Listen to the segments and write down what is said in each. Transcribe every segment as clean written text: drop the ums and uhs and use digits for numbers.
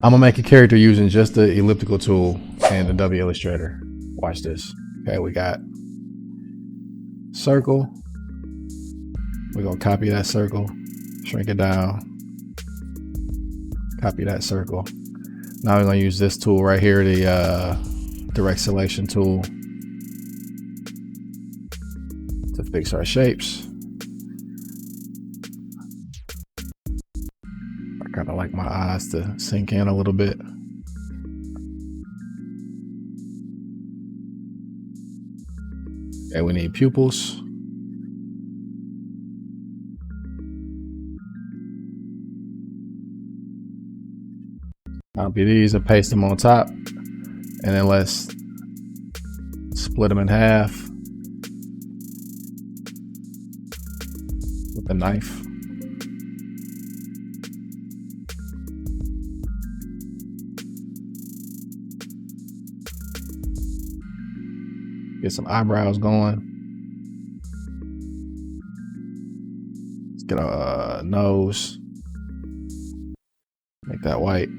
I'm gonna make a character using just the elliptical tool and the W Illustrator. Watch this. Okay, we got circle. We're gonna copy that circle, shrink it down, copy that circle. Now we're gonna use this tool right here, the direct selection tool, to fix our shapes. I kind of like my eyes to sink in a little bit. Okay, we need pupils. Copy these and paste them on top, and then let's split them in half with a knife. Get some eyebrows going. Let's get a nose. Make that white.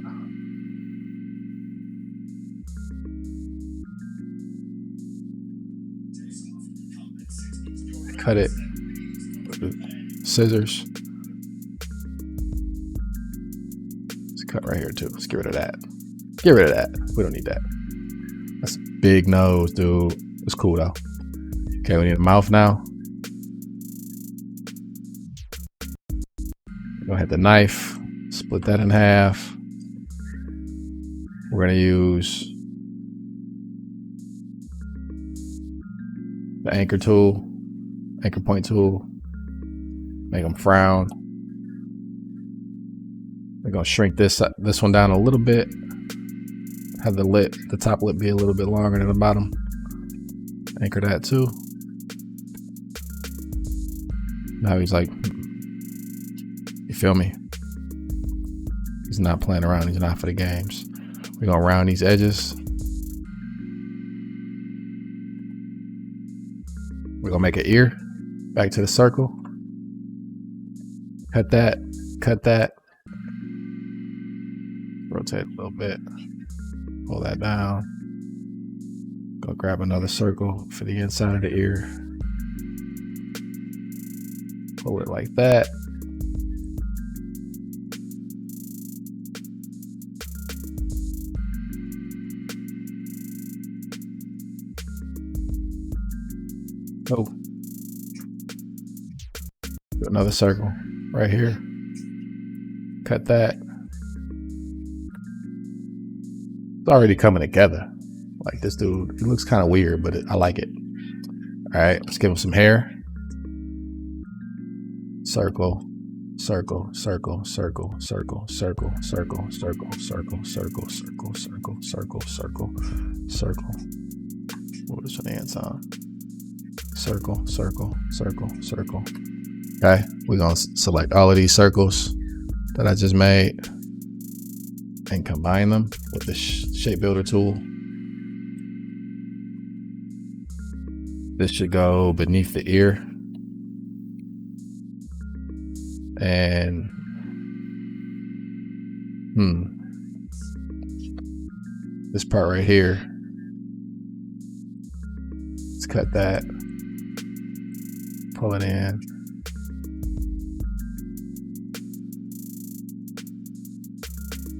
Cut it with the scissors. Let's cut right here too. Let's get rid of that. Get rid of that. We don't need that. That's a big nose, dude. It's cool though. Okay, we need a mouth now. Go ahead, the knife. Split that in half. We're gonna use the anchor tool. Anchor point tool, make them frown. We're gonna shrink this one down a little bit. Have the top lip be a little bit longer than the bottom. Anchor that too. Now he's like, you feel me? He's not playing around. He's not for the games. We're gonna round these edges. We're gonna make an ear. Back to the circle. Cut that. Cut that. Rotate a little bit. Pull that down. Go grab another circle for the inside of the ear. Pull it like that. Oh. Do another circle right here. Cut that. It's already coming together. Like this dude, he looks kind of weird, but I like it. All right, let's give him some hair. Circle, circle, circle, circle, circle, circle, circle, circle, circle, circle, circle, circle, circle, circle, circle. What is the ants on? Circle, circle, circle, circle. Okay, we're gonna select all of these circles that I just made and combine them with the shape builder tool. This should go beneath the ear. And this part right here, let's cut that, pull it in.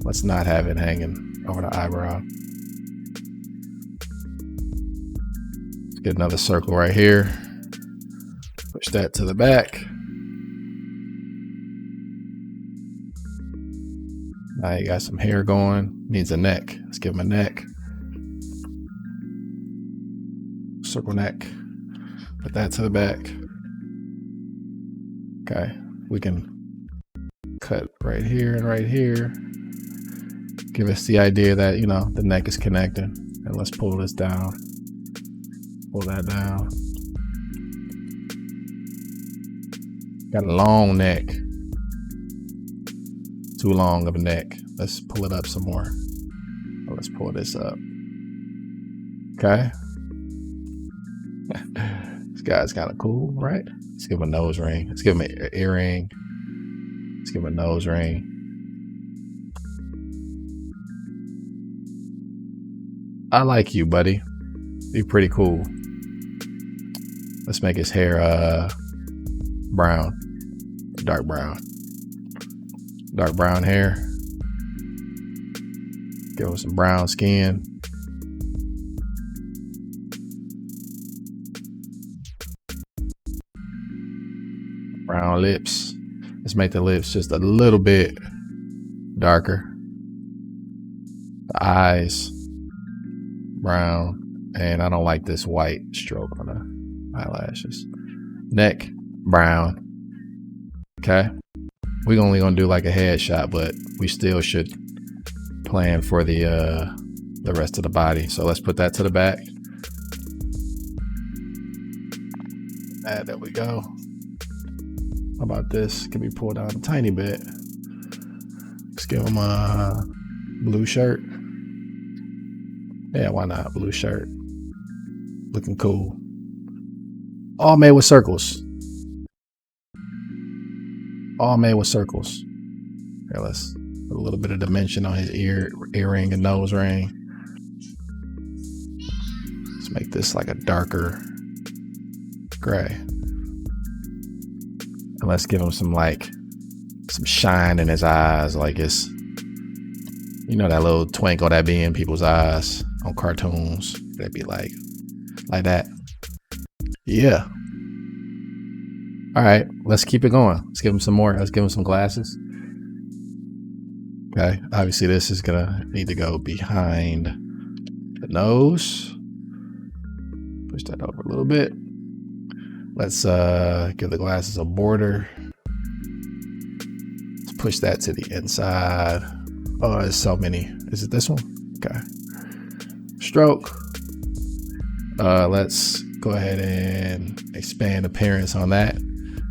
Let's not have it hanging over the eyebrow. Let's get another circle right here. Push that to the back. Now you got some hair going. Needs a neck. Let's give him a neck. Circle neck. Put that to the back. Okay, we can cut right here and right here. Give us the idea that, you know, the neck is connected. And let's pull this down. Pull that down. Got a long neck. Too long of a neck. Let's pull it up some more. Oh, let's pull this up. Okay. This guy's kind of cool, right? Let's give him a nose ring. Let's give him an earring. Let's give him a nose ring. I like you, buddy. You're pretty cool. Let's make his hair brown. Dark brown. Dark brown hair. Give him some brown skin. Brown lips. Let's make the lips just a little bit darker. The eyes, brown. And I don't like this white stroke on the eyelashes. Neck, brown. Okay. We're only gonna do like a headshot, but we still should plan for the rest of the body. So let's put that to the back. There we go. How about this? Can we pull down a tiny bit? Let's give him a blue shirt. Yeah, why not? Blue shirt. Looking cool. All made with circles. All made with circles. Here, let's put a little bit of dimension on his earring and nose ring. Let's make this like a darker gray. And let's give him some shine in his eyes, like it's, you know, that little twinkle that be in people's eyes on cartoons. That'd be like that. Yeah. All right, let's keep it going. Let's give him some more. Let's give him some glasses. Okay, obviously this is gonna need to go behind the nose. Push that over a little bit. Let's give the glasses a border. Let's push that to the inside. Oh, there's so many. Is it this one? Okay. Stroke. Let's go ahead and expand appearance on that.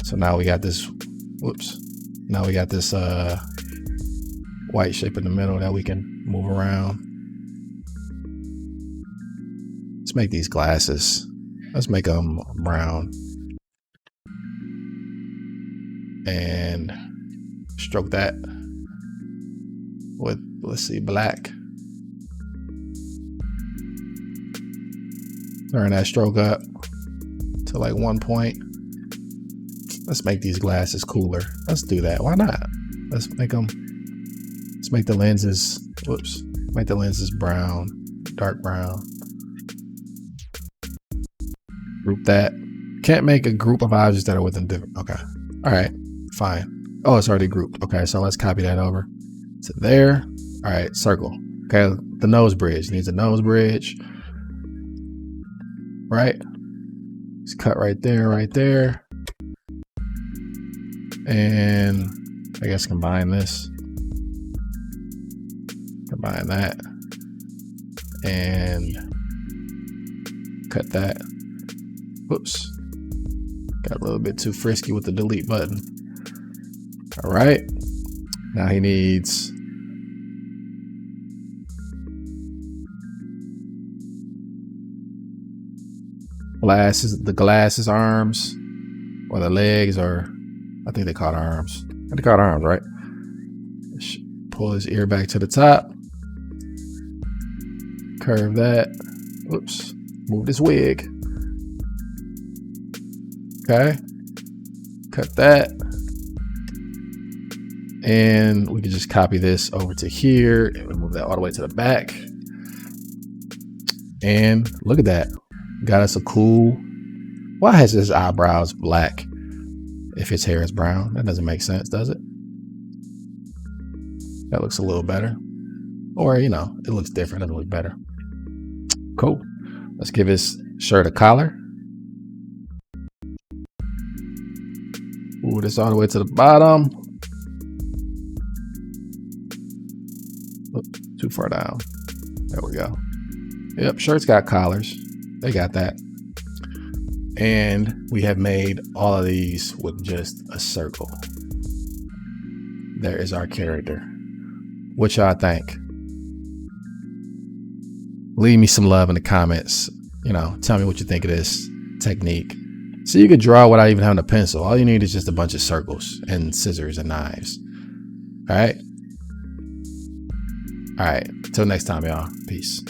So now we got this, whoops. Now we got this white shape in the middle that we can move around. Let's make these glasses. Let's make them brown. And stroke that with, let's see, black. Turn that stroke up to like 1 point. Let's make these glasses cooler. Let's do that. Why not? Let's make the lenses, whoops, make the lenses brown, dark brown. Group that. Can't make a group of objects that are within different, okay. All right, fine. Oh, it's already grouped. Okay, so let's copy that over to there. All right, circle. Okay, the nose bridge needs a nose bridge. Right? Let's cut right there, right there. And I guess combine this. Combine that. And cut that. Whoops. Got a little bit too frisky with the delete button. All right. Now he needs glasses, the glasses arms, or the legs, or I think they call it arms. They call it arms, right? Pull his ear back to the top. Curve that. Whoops. Move this wig. Okay. Cut that. And we can just copy this over to here and move that all the way to the back. And look at that. Got us a cool. Why has his eyebrows black if his hair is brown? That doesn't make sense, does it? That looks a little better. Or, you know, it looks different. It doesn't look better. Cool. Let's give his shirt a collar. Move this all the way to the bottom. Oops, too far down. There we go. Yep, shirts got collars. They got that. And we have made all of these with just a circle. There is our character. What y'all think? Leave me some love in the comments. You know, tell me what you think of this technique. So you could draw without even having a pencil. All you need is just a bunch of circles and scissors and knives. All right. All right. Till next time, y'all. Peace.